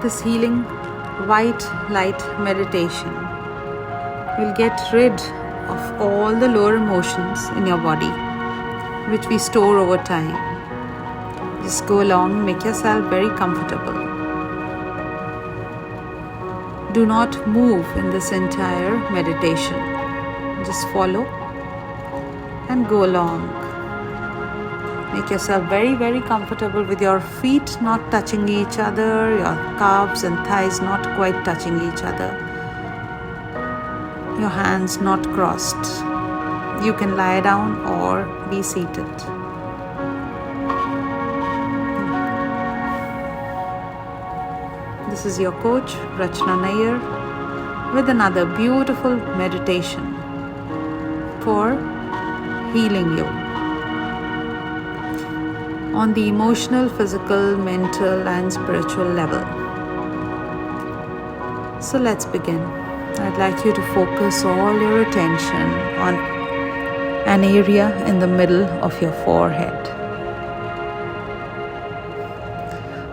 This healing white light meditation will get rid of all the lower emotions in your body which we store over time. Just go along, make yourself very comfortable. Do not move in this entire meditation. Just follow and go along. Make yourself very, very comfortable with your feet not touching each other, your calves and thighs not quite touching each other, your hands not crossed. You can lie down or be seated. This is your coach, Rachna Nair, with another beautiful meditation for healing you on the emotional, physical, mental, and spiritual level. So let's begin. I'd like you to focus all your attention on an area in the middle of your forehead,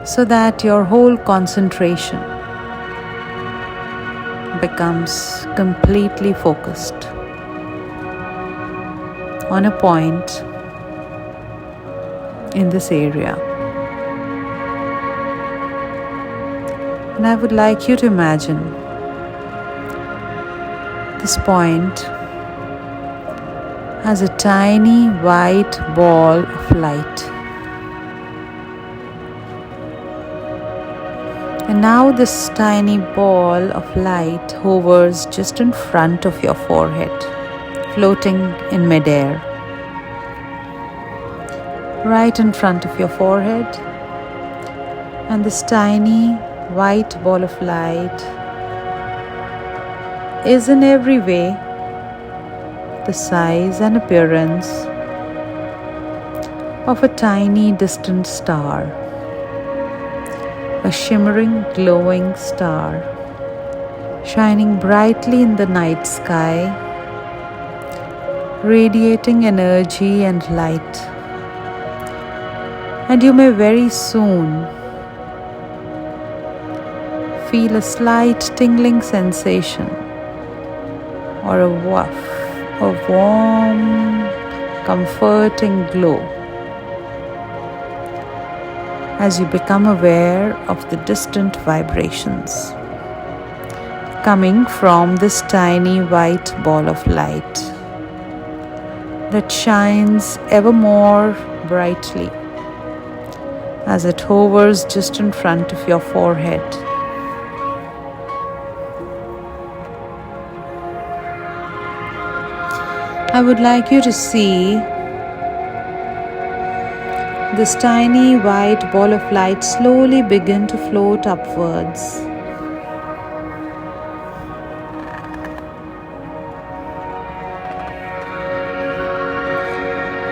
so that your whole concentration becomes completely focused on a point in this area. And I would like you to imagine this point as a tiny white ball of light. And now this tiny ball of light hovers just in front of your forehead, floating in midair. Right in front of your forehead, and this tiny white ball of light is in every way the size and appearance of a tiny distant star, a shimmering, glowing star shining brightly in the night sky, radiating energy and light. And you may very soon feel a slight tingling sensation or a waft of warm, comforting glow as you become aware of the distant vibrations coming from this tiny white ball of light that shines ever more brightly as it hovers just in front of your forehead. I would like you to see this tiny white ball of light slowly begin to float upwards.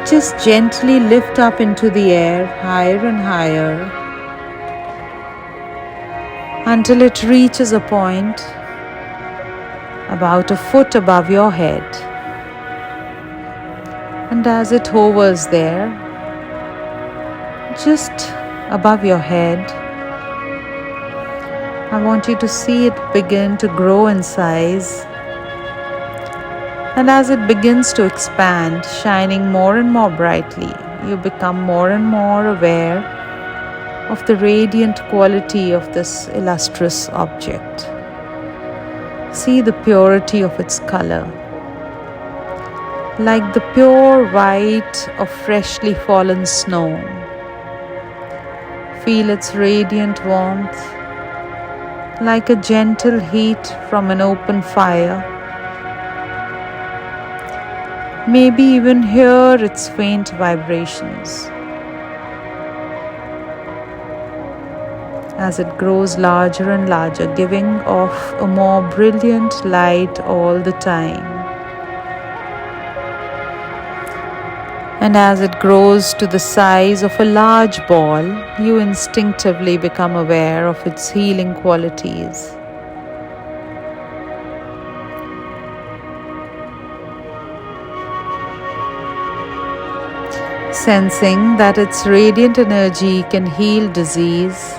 Just gently lift up into the air, higher and higher, until it reaches a point about a foot above your head. And as it hovers there, just above your head, I want you to see it begin to grow in size. And as it begins to expand, shining more and more brightly, you become more and more aware of the radiant quality of this illustrious object. See the purity of its color, like the pure white of freshly fallen snow. Feel its radiant warmth, like a gentle heat from an open fire. Maybe even hear its faint vibrations as it grows larger and larger, giving off a more brilliant light all the time. And as it grows to the size of a large ball, you instinctively become aware of its healing qualities. Sensing that its radiant energy can heal disease,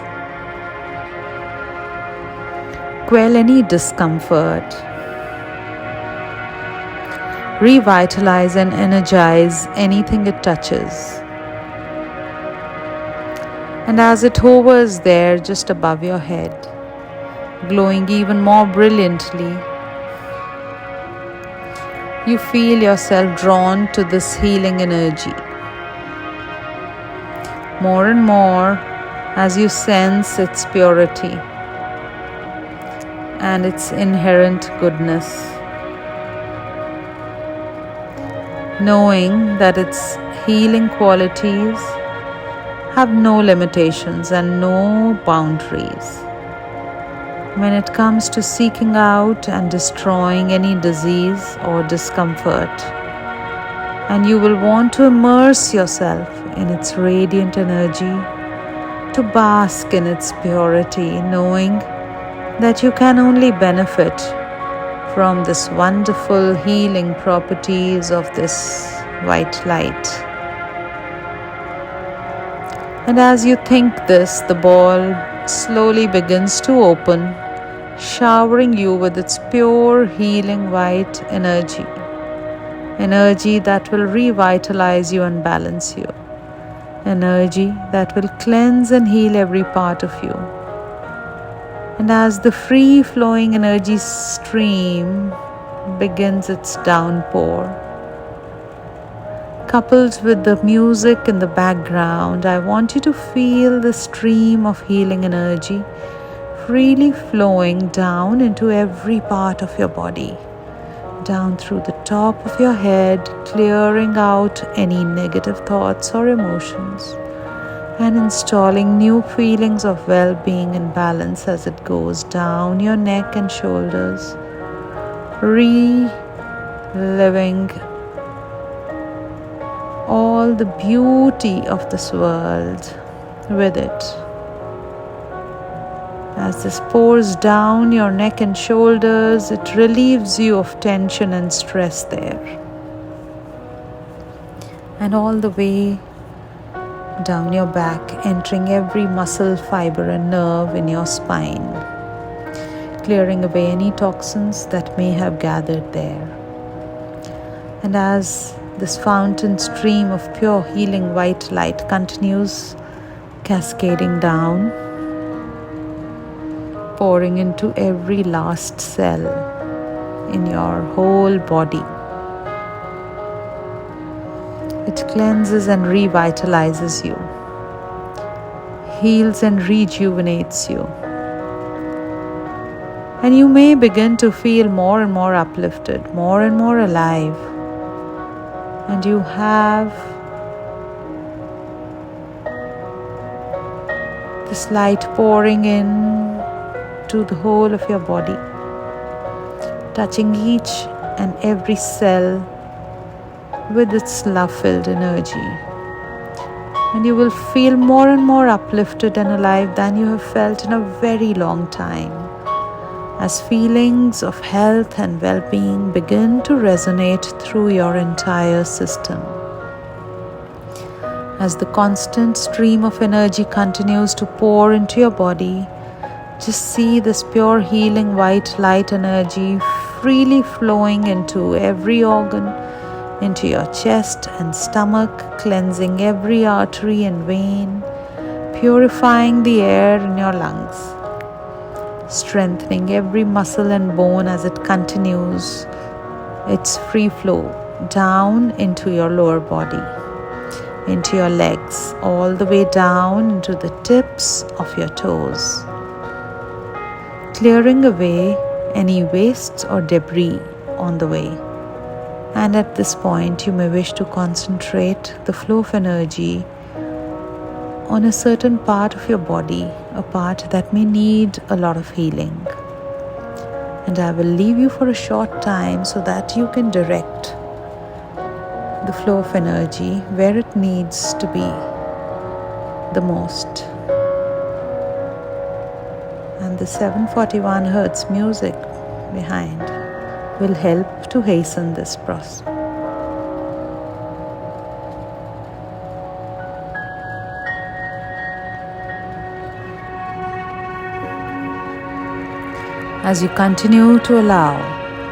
quell any discomfort, revitalize and energize anything it touches. And as it hovers there just above your head, glowing even more brilliantly, you feel yourself drawn to this healing energy. More and more as you sense its purity and its inherent goodness, knowing that its healing qualities have no limitations and no boundaries. When it comes to seeking out and destroying any disease or discomfort, and you will want to immerse yourself in its radiant energy, to bask in its purity, knowing that you can only benefit from this wonderful healing properties of this white light. And as you think this, the ball slowly begins to open, showering you with its pure healing white energy. Energy that will revitalize you and balance you. Energy that will cleanse and heal every part of you. And as the free-flowing energy stream begins its downpour, coupled with the music in the background, I want you to feel the stream of healing energy freely flowing down into every part of your body, down through the top of your head, clearing out any negative thoughts or emotions, and installing new feelings of well-being and balance as it goes down your neck and shoulders, reliving all the beauty of this world with it. As this pours down your neck and shoulders, it relieves you of tension and stress there. And all the way down your back, entering every muscle, fiber and nerve in your spine, clearing away any toxins that may have gathered there. And as this fountain stream of pure healing white light continues cascading down, pouring into every last cell in your whole body, it cleanses and revitalizes you, heals and rejuvenates you. And you may begin to feel more and more uplifted, more and more alive. And you have this light pouring in to the whole of your body, touching each and every cell with its love-filled energy. And you will feel more and more uplifted and alive than you have felt in a very long time, as feelings of health and well-being begin to resonate through your entire system. As the constant stream of energy continues to pour into your body, just see this pure healing white light energy freely flowing into every organ, into your chest and stomach, cleansing every artery and vein, purifying the air in your lungs, strengthening every muscle and bone as it continues its free flow down into your lower body, into your legs, all the way down into the tips of your toes, clearing away any wastes or debris on the way. And at this point, you may wish to concentrate the flow of energy on a certain part of your body, a part that may need a lot of healing. And I will leave you for a short time so that you can direct the flow of energy where it needs to be the most. And the 741 Hz music behind will help to hasten this process. as you continue to allow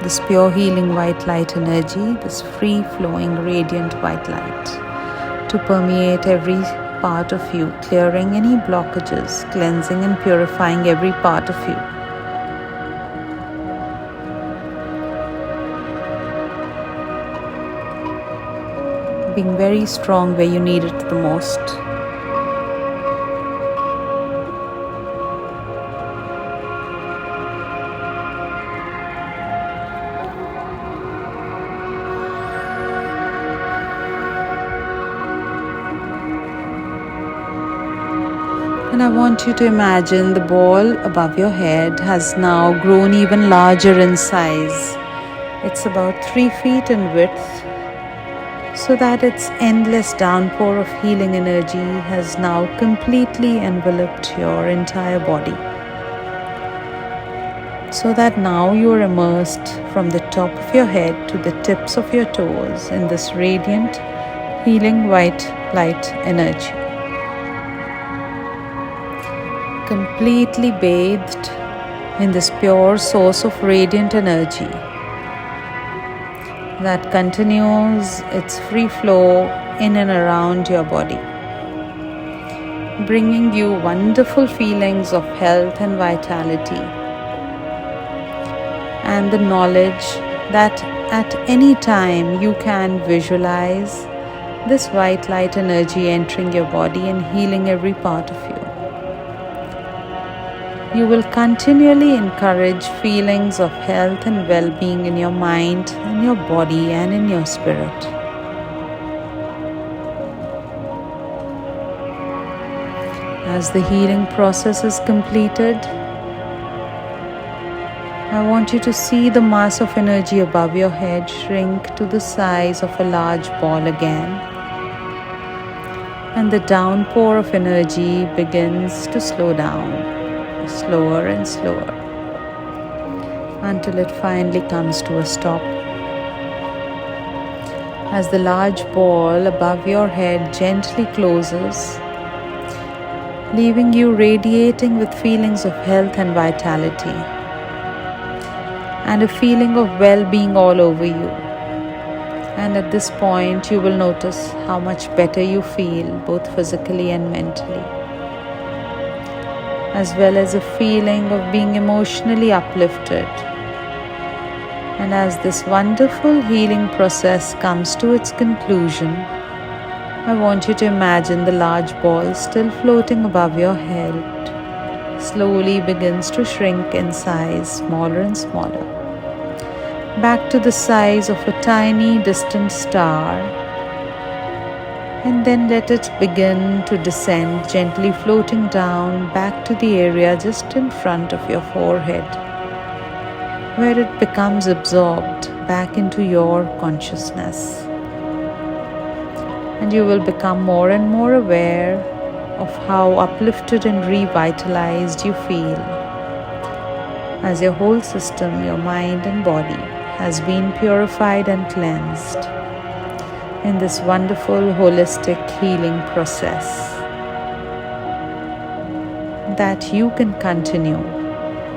this pure healing white light energy, this free flowing radiant white light to permeate every part of you, clearing any blockages, cleansing and purifying every part of you. Being very strong where you need it the most. And I want you to imagine the ball above your head has now grown even larger in size. It's about 3 feet in width, so that its endless downpour of healing energy has now completely enveloped your entire body. So that now you are immersed from the top of your head to the tips of your toes in this radiant, healing white light energy. Completely bathed in this pure source of radiant energy that continues its free flow in and around your body, bringing you wonderful feelings of health and vitality, and the knowledge that at any time you can visualize this white light energy entering your body and healing every part of you. You will continually encourage feelings of health and well-being in your mind, in your body, and in your spirit. As the healing process is completed, I want you to see the mass of energy above your head shrink to the size of a large ball again. And the downpour of energy begins to slow down, slower and slower, until it finally comes to a stop. As the large ball above your head gently closes, leaving you radiating with feelings of health and vitality, and a feeling of well-being all over you. And at this point, you will notice how much better you feel, both physically and mentally, as well as a feeling of being emotionally uplifted. And as this wonderful healing process comes to its conclusion, I want you to imagine the large ball still floating above your head slowly begins to shrink in size, smaller and smaller, back to the size of a tiny distant star, and then let it begin to descend, gently floating down back to the area just in front of your forehead, where it becomes absorbed back into your consciousness. And you will become more and more aware of how uplifted and revitalized you feel, as your whole system, your mind and body, has been purified and cleansed in this wonderful holistic healing process that you can continue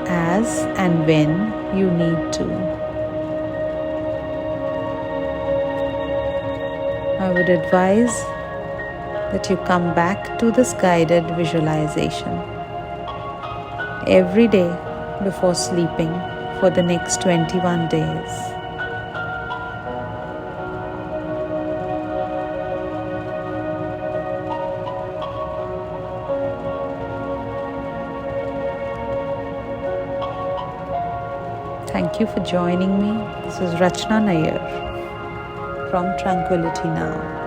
as and when you need to. I would advise that you come back to this guided visualization every day before sleeping for the next 21 days. Thank you for joining me. This is Rachna Nair from Tranquility Now.